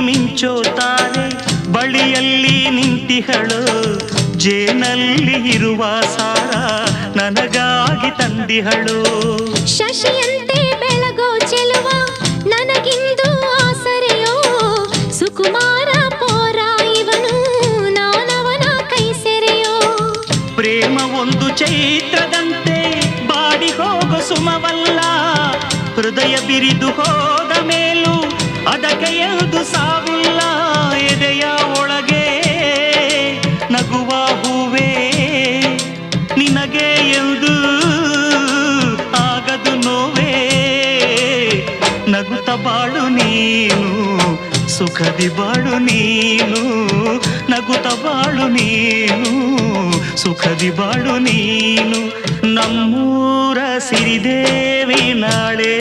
ಮಿಂಚೋ ತಾರೆ ಬಳಿಯಲ್ಲಿ ನಿಂತಿಹಳು, ಜೇನಲ್ಲಿ ಇರುವ ಸಾರ ನನಗಾಗಿ ತಂದಿಹಳು. ಶಶಿಯಂತೆ ಬೆಳಗೋ ಚೆಲುವ ನನಗಿಂದು ಆಸರೆಯೋ, ಸುಕುಮಾರ ಪೋರ ಇವನು ನಾನವನ ಕೈ ಸೆರೆಯೋ. ಪ್ರೇಮ ಒಂದು ಚೈತ್ರದಂತೆ ಬಾಡಿ ಹೋಗೋ ಸುಮವಲ್ಲ, ಹೃದಯ ಬಿರಿದು ಹೋದ ಮೇಲೂ ಅದಕ್ಕೆ ಎಲ್ದು ಸಾವಿಲ್ಲ. ಎದೆಯ ಒಳಗೆ ನಗುವ ಹೂವೇ ನಿನಗೆ ಎಂದು ಆಗದು ನೋವೇ. ನಗುತ್ತ ಬಾಳು ನೀನು ಸುಖದಿ ಬಾಳು ನೀನು, ನಗುತ್ತ ಬಾಳು ನೀನು ಸುಖದಿ ಬಾಳು ನೀನು. ನಮ್ಮೂರ ಸಿರಿದೇವಿ ನಾಳೆ